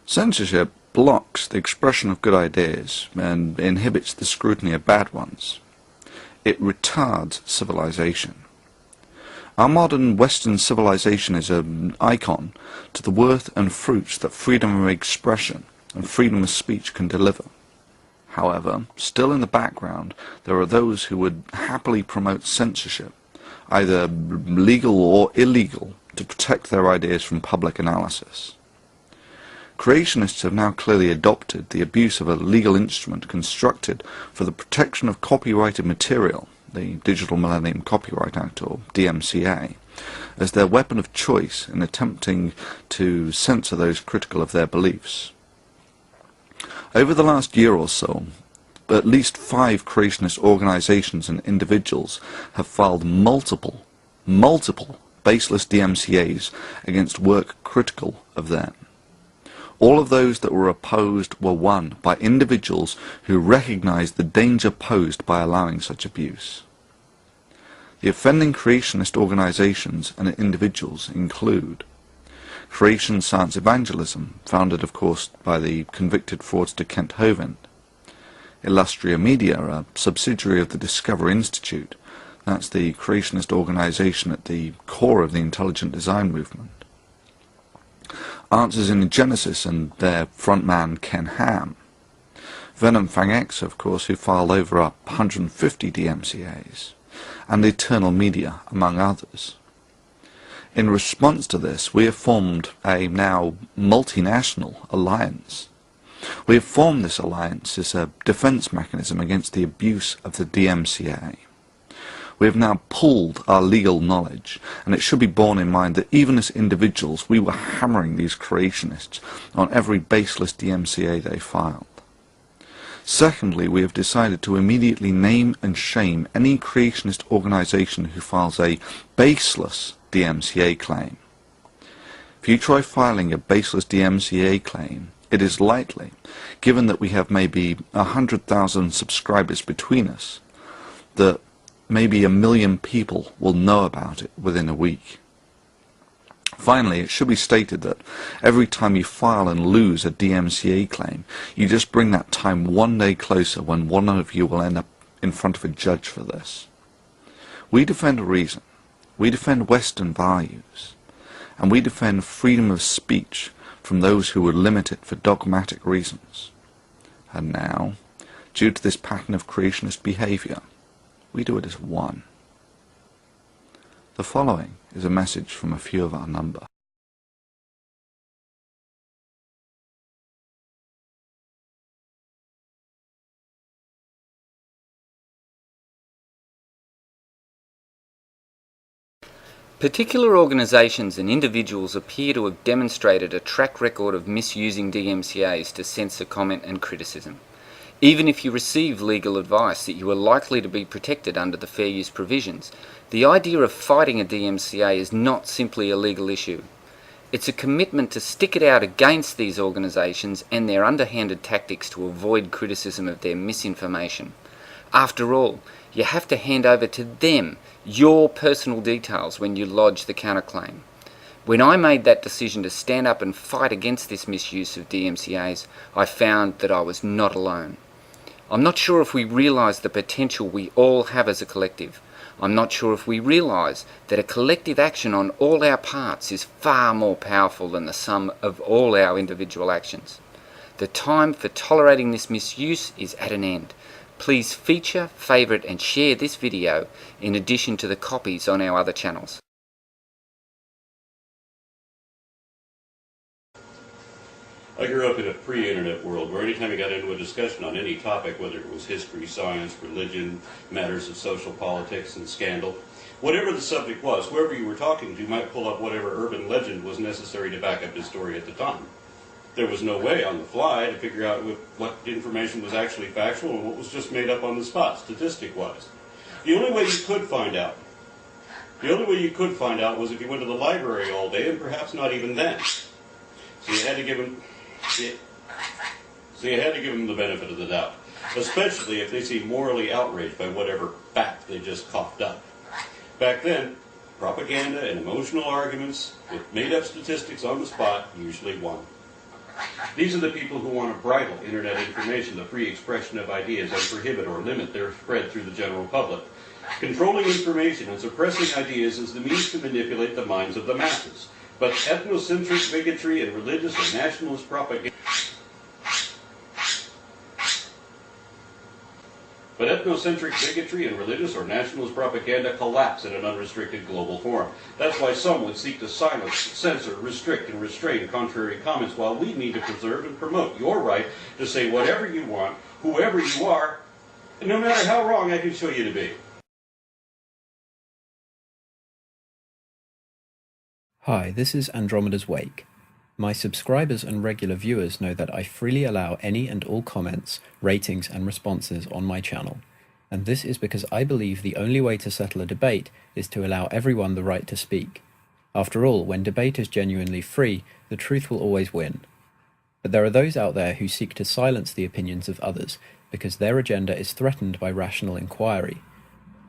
Censorship blocks the expression of good ideas and inhibits the scrutiny of bad ones. It retards civilization. Our modern Western civilization is an icon to the worth and fruits that freedom of expression and freedom of speech can deliver. However, still in the background, there are those who would happily promote censorship, either legal or illegal, to protect their ideas from public analysis. Creationists have now clearly adopted the abuse of a legal instrument constructed for the protection of copyrighted material, the Digital Millennium Copyright Act, or DMCA, as their weapon of choice in attempting to censor those critical of their beliefs. Over the last year or so, at least 5 creationist organizations and individuals have filed multiple baseless DMCAs against work critical of them. All of those that were opposed were won by individuals who recognized the danger posed by allowing such abuse. The offending creationist organizations and individuals include Creation Science Evangelism, founded of course by the convicted fraudster Kent Hovind; Illustria Media, a subsidiary of the Discover Institute, that's the creationist organization at the core of the intelligent design movement; Answers in Genesis and their frontman Ken Ham; Venom Fang X, of course, who filed over 150 DMCAs, and Eternal Media, among others. In response to this, we have formed a now multinational alliance. We have formed this alliance as a defense mechanism against the abuse of the DMCA. We have now pooled our legal knowledge, and it should be borne in mind that even as individuals we were hammering these creationists on every baseless DMCA they filed. Secondly, we have decided to immediately name and shame any creationist organization who files a baseless DMCA claim. If you try filing a baseless DMCA claim, it is likely, given that we have maybe 100,000 subscribers between us, that maybe 1 million people will know about it within a week. Finally, it should be stated that every time you file and lose a DMCA claim, you just bring that time one day closer when one of you will end up in front of a judge for this. We defend reason, we defend Western values, and we defend freedom of speech from those who would limit it for dogmatic reasons. And now, due to this pattern of creationist behavior, we do it as one. The following is a message from a few of our number. Particular organisations and individuals appear to have demonstrated a track record of misusing DMCAs to censor comment and criticism. Even if you receive legal advice that you are likely to be protected under the fair use provisions, the idea of fighting a DMCA is not simply a legal issue. It's a commitment to stick it out against these organisations and their underhanded tactics to avoid criticism of their misinformation. After all, you have to hand over to them your personal details when you lodge the counterclaim. When I made that decision to stand up and fight against this misuse of DMCAs, I found that I was not alone. I'm not sure if we realise the potential we all have as a collective. I'm not sure if we realise that a collective action on all our parts is far more powerful than the sum of all our individual actions. The time for tolerating this misuse is at an end. Please feature, favourite and share this video in addition to the copies on our other channels. I grew up in a pre-internet world where anytime you got into a discussion on any topic, whether it was history, science, religion, matters of social politics and scandal, whatever the subject was, whoever you were talking to might pull up whatever urban legend was necessary to back up his story at the time. There was no way on the fly to figure out what information was actually factual and what was just made up on the spot, statistic-wise. The only way you could find out was if you went to the library all day, and perhaps not even then. So you had to give them the benefit of the doubt, especially if they seem morally outraged by whatever fact they just coughed up. Back then, propaganda and emotional arguments with made-up statistics on the spot usually won. These are the people who want to bridle internet information, the free expression of ideas, and prohibit or limit their spread through the general public. Controlling information and suppressing ideas is the means to manipulate the minds of the masses. But ethnocentric bigotry and religious or nationalist propaganda collapse in an unrestricted global forum. That's why some would seek to silence, censor, restrict, and restrain contrary comments, while we need to preserve and promote your right to say whatever you want, whoever you are, and no matter how wrong I can show you to be. Hi, this is AndromedasWake. My subscribers and regular viewers know that I freely allow any and all comments, ratings, and responses on my channel. And this is because I believe the only way to settle a debate is to allow everyone the right to speak. After all, when debate is genuinely free, the truth will always win. But there are those out there who seek to silence the opinions of others because their agenda is threatened by rational inquiry.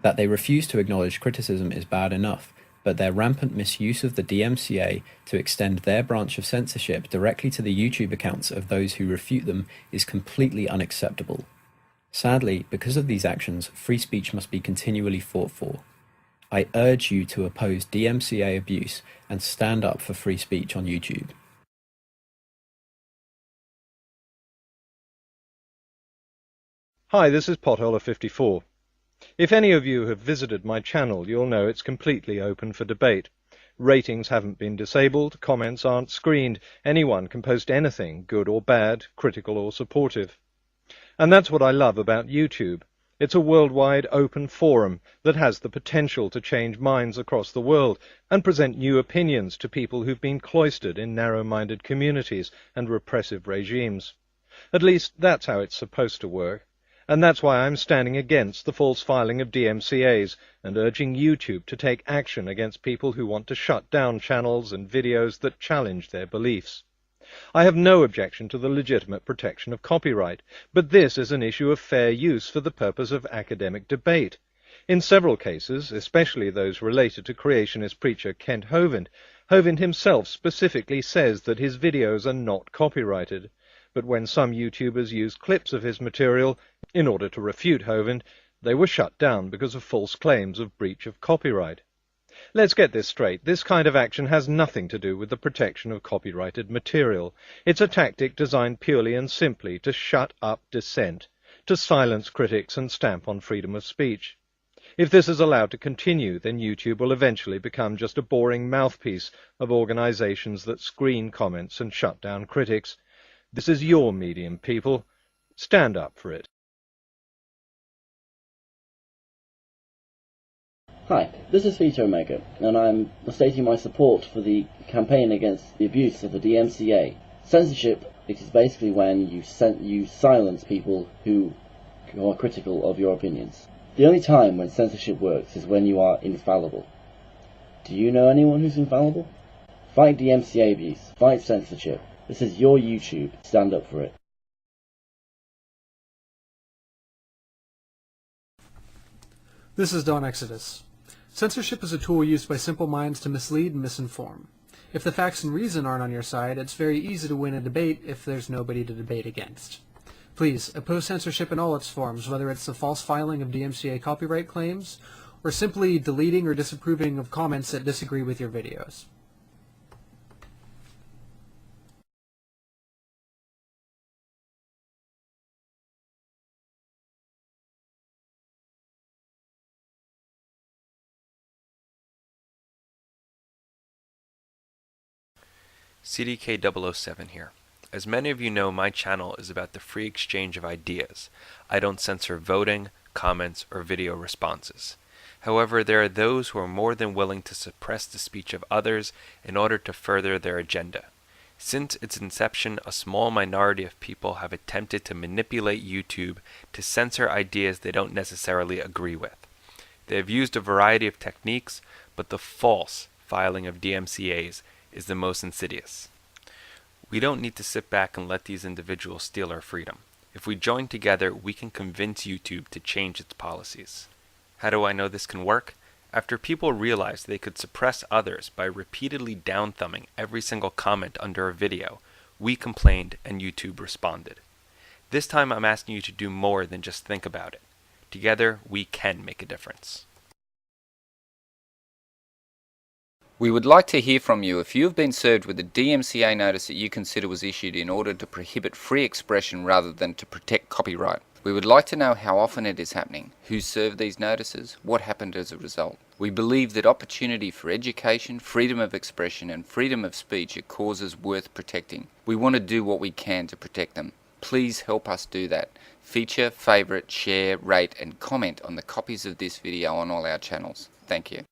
That they refuse to acknowledge criticism is bad enough, but their rampant misuse of the DMCA to extend their branch of censorship directly to the YouTube accounts of those who refute them is completely unacceptable. Sadly, because of these actions, free speech must be continually fought for. I urge you to oppose DMCA abuse and stand up for free speech on YouTube. Hi, this is Potholer54. If any of you have visited my channel, you'll know it's completely open for debate. Ratings haven't been disabled, comments aren't screened, anyone can post anything, good or bad, critical or supportive. And that's what I love about YouTube. It's a worldwide open forum that has the potential to change minds across the world and present new opinions to people who've been cloistered in narrow-minded communities and repressive regimes. At least that's how it's supposed to work. And that's why I'm standing against the false filing of DMCAs and urging YouTube to take action against people who want to shut down channels and videos that challenge their beliefs. I have no objection to the legitimate protection of copyright, but this is an issue of fair use for the purpose of academic debate. In several cases, especially those related to creationist preacher Kent Hovind, Hovind himself specifically says that his videos are not copyrighted. But when some YouTubers used clips of his material in order to refute Hovind, they were shut down because of false claims of breach of copyright. Let's get this straight. This kind of action has nothing to do with the protection of copyrighted material. It's a tactic designed purely and simply to shut up dissent, to silence critics and stamp on freedom of speech. If this is allowed to continue, then YouTube will eventually become just a boring mouthpiece of organizations that screen comments and shut down critics. This is your medium, people. Stand up for it. Hi, this is ThetaOmega, and I'm stating my support for the campaign against the abuse of the DMCA. Censorship is basically when you silence people who are critical of your opinions. The only time when censorship works is when you are infallible. Do you know anyone who's infallible? Fight DMCA abuse. Fight censorship. This is your YouTube. Stand up for it. This is Don Exodus. Censorship is a tool used by simple minds to mislead and misinform. If the facts and reason aren't on your side, it's very easy to win a debate if there's nobody to debate against. Please, oppose censorship in all its forms, whether it's the false filing of DMCA copyright claims, or simply deleting or disapproving of comments that disagree with your videos. CDK007 here. As many of you know, my channel is about the free exchange of ideas. I don't censor voting, comments, or video responses. However, there are those who are more than willing to suppress the speech of others in order to further their agenda. Since its inception, a small minority of people have attempted to manipulate YouTube to censor ideas they don't necessarily agree with. They have used a variety of techniques, but the false filing of DMCAs is the most insidious. We don't need to sit back and let these individuals steal our freedom. If we join together, we can convince YouTube to change its policies. How do I know this can work? After people realized they could suppress others by repeatedly down-thumbing every single comment under a video, We complained and YouTube responded. This time I'm asking you to do more than just think about it. Together, we can make a difference. We would like to hear from you if you have been served with a DMCA notice that you consider was issued in order to prohibit free expression rather than to protect copyright. We would like to know how often it is happening, who served these notices, what happened as a result. We believe that opportunity for education, freedom of expression and freedom of speech are causes worth protecting. We want to do what we can to protect them. Please help us do that. Feature, favourite, share, rate and comment on the copies of this video on all our channels. Thank you.